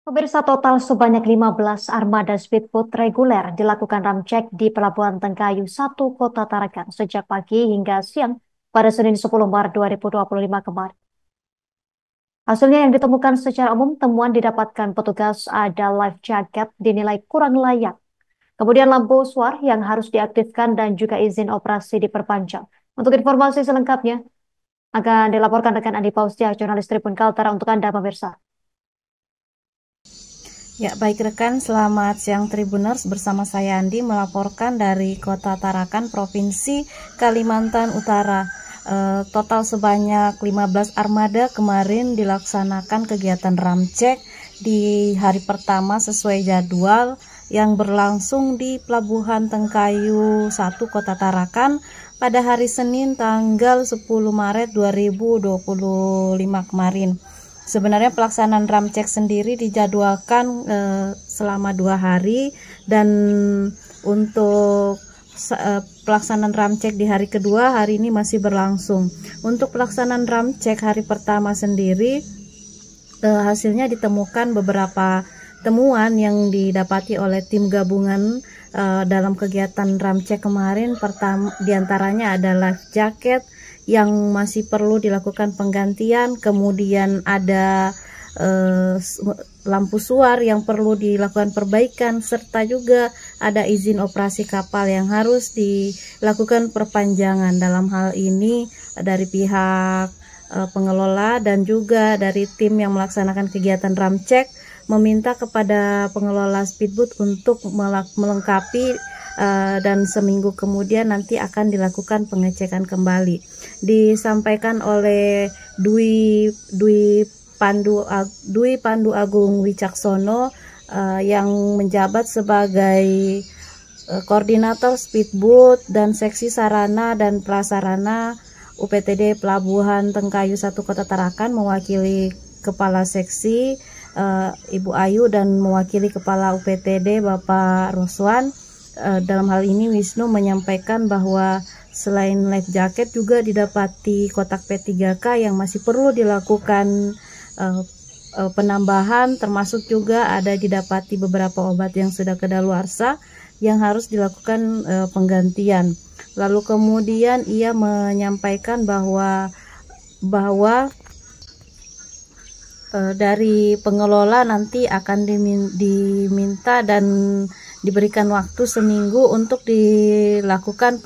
Pemirsa, total sebanyak 15 armada speedboat reguler dilakukan ramcek di Pelabuhan Tengkayu 1 Kota Tarakan sejak pagi hingga siang pada Senin 10 Maret 2025 kemarin. Hasilnya yang ditemukan secara umum, temuan didapatkan petugas ada life jacket dinilai kurang layak. Kemudian lampu suar yang harus diaktifkan dan juga izin operasi diperpanjang. Untuk informasi selengkapnya akan dilaporkan rekan Andi Paustia, jurnalis Tribun Kaltara untuk Anda pemirsa. Ya, baik rekan, selamat siang Tribuners. Bersama saya Andi melaporkan dari Kota Tarakan, Provinsi Kalimantan Utara. Total sebanyak 15 armada kemarin dilaksanakan kegiatan ramcek di hari pertama sesuai jadwal yang berlangsung di Pelabuhan Tengkayu 1 Kota Tarakan pada hari Senin tanggal 10 Maret 2025 kemarin. Sebenarnya pelaksanaan ramcek sendiri dijadwalkan selama 2 hari dan untuk pelaksanaan ramcek di hari kedua hari ini masih berlangsung. Untuk pelaksanaan ramcek hari pertama sendiri hasilnya ditemukan beberapa temuan yang didapati oleh tim gabungan dalam kegiatan ramcek kemarin. Pertama diantaranya ada life jacket yang masih perlu dilakukan penggantian, kemudian ada lampu suar yang perlu dilakukan perbaikan, serta juga ada izin operasi kapal yang harus dilakukan perpanjangan. Dalam hal ini dari pihak pengelola dan juga dari tim yang melaksanakan kegiatan ramcek meminta kepada pengelola speedboat untuk melengkapi dan seminggu kemudian nanti akan dilakukan pengecekan kembali. Disampaikan oleh Dwi Pandu Agung Wicaksono yang menjabat sebagai koordinator speedboat dan seksi sarana dan prasarana UPTD Pelabuhan Tengkayu 1 Kota Tarakan, mewakili Kepala Seksi Ibu Ayu dan mewakili Kepala UPTD Bapak Roswan. Dalam hal ini Wisnu menyampaikan bahwa selain life jacket juga didapati kotak P3K yang masih perlu dilakukan penambahan, termasuk juga ada didapati beberapa obat yang sudah kedaluarsa yang harus dilakukan penggantian. Lalu kemudian ia menyampaikan bahwa dari pengelola nanti akan diminta dan diberikan waktu seminggu untuk dilakukan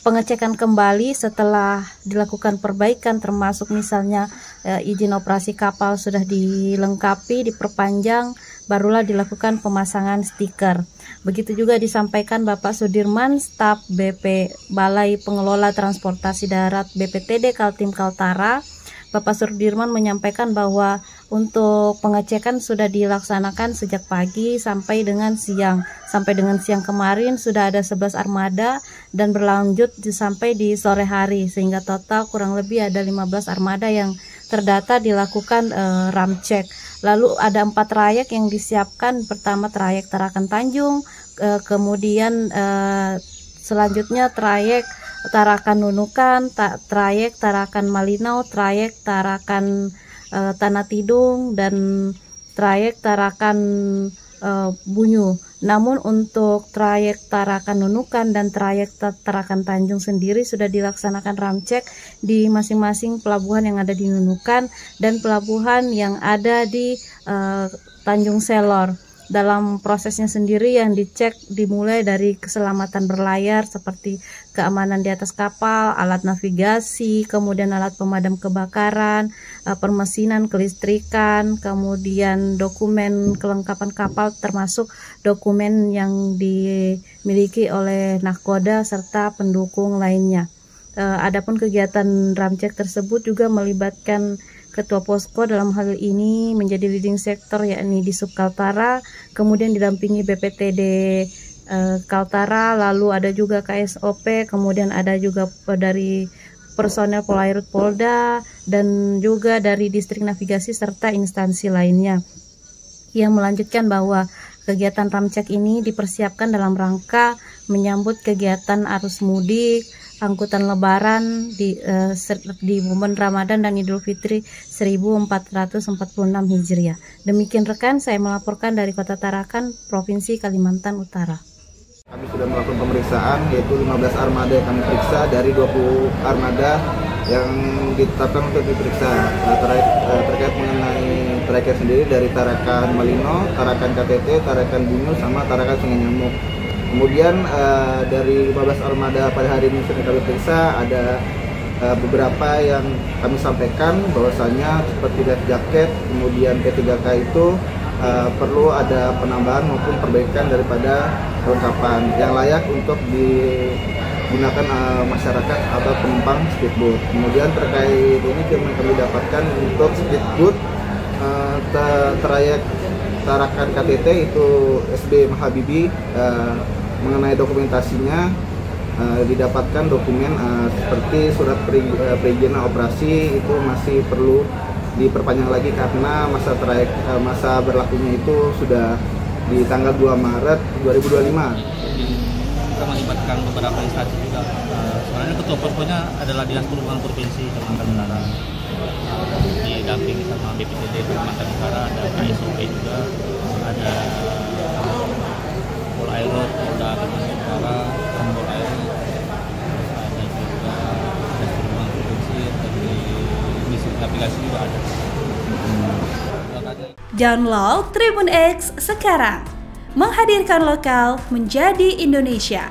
pengecekan kembali setelah dilakukan perbaikan, termasuk misalnya izin operasi kapal sudah dilengkapi, diperpanjang, barulah dilakukan pemasangan stiker. Begitu juga disampaikan Bapak Sudirman, staf BP Balai Pengelola Transportasi Darat BPTD Kaltim Kaltara. Bapak Sudirman menyampaikan bahwa untuk pengecekan sudah dilaksanakan sejak pagi sampai dengan siang. Sampai dengan siang kemarin sudah ada 11 armada dan berlanjut sampai di sore hari, sehingga total kurang lebih ada 15 armada yang terdata dilakukan ramcek. Lalu ada 4 trayek yang disiapkan. Pertama trayek Tarakan Tanjung, kemudian selanjutnya trayek Tarakan Nunukan, trayek Tarakan Malinau, trayek Tarakan Tanah Tidung, dan trayek Tarakan Bunyu. Namun untuk trayek Tarakan Nunukan dan trayek Tarakan Tanjung sendiri sudah dilaksanakan ramcek di masing-masing pelabuhan yang ada di Nunukan dan pelabuhan yang ada di Tanjung Selor. Dalam prosesnya sendiri yang dicek dimulai dari keselamatan berlayar seperti keamanan di atas kapal, alat navigasi, kemudian alat pemadam kebakaran, permesinan, kelistrikan, kemudian dokumen kelengkapan kapal termasuk dokumen yang dimiliki oleh nahkoda serta pendukung lainnya. Adapun kegiatan ramcek tersebut juga melibatkan Ketua Posko dalam hal ini menjadi leading sektor yakni di Sub Kaltara, kemudian didampingi BPTD Kaltara, lalu ada juga KSOP, kemudian ada juga dari personel Polairut Polda dan juga dari Distrik Navigasi serta instansi lainnya. Yang melanjutkan bahwa kegiatan ramcek ini dipersiapkan dalam rangka menyambut kegiatan arus mudik angkutan Lebaran di momen Ramadan dan Idul Fitri 1446 Hijriah. Demikian rekan, saya melaporkan dari Kota Tarakan, Provinsi Kalimantan Utara. Kami sudah melakukan pemeriksaan, yaitu 15 armada yang kami periksa dari 20 armada yang ditetapkan untuk diperiksa terkait mengenai trayek sendiri dari Tarakan Malino, Tarakan KTT, Tarakan Bunyu, sama Tarakan Sungai Nyamuk. Kemudian dari 15 armada pada hari ini sudah kami periksa, ada beberapa yang kami sampaikan bahwasanya seperti life jacket, kemudian P3K itu perlu ada penambahan maupun perbaikan daripada kelengkapan yang layak untuk digunakan masyarakat atau penumpang speedboat. Kemudian terkait ini kami dapatkan untuk speedboat trayek Tarakan KTT itu SB Mahabibi, mengenai dokumentasinya didapatkan dokumen seperti surat perizinan operasi itu masih perlu diperpanjang lagi karena masa berlakunya itu sudah di tanggal 2 Maret 2025. Kita melibatkan beberapa instansi juga. Sebenarnya ketua poskonya adalah Dinas Perhubungan Provinsi Kalimantan Utara. Didampingi sama BPTD Kalimantan Utara, ada KSOP juga, ada Pol Aero, Polda Kalimantan Utara, Pol Aero, ada juga Dinas Perhubungan Provinsi, dari misi navigasi juga ada. Download Tribun X sekarang, menghadirkan lokal menjadi Indonesia.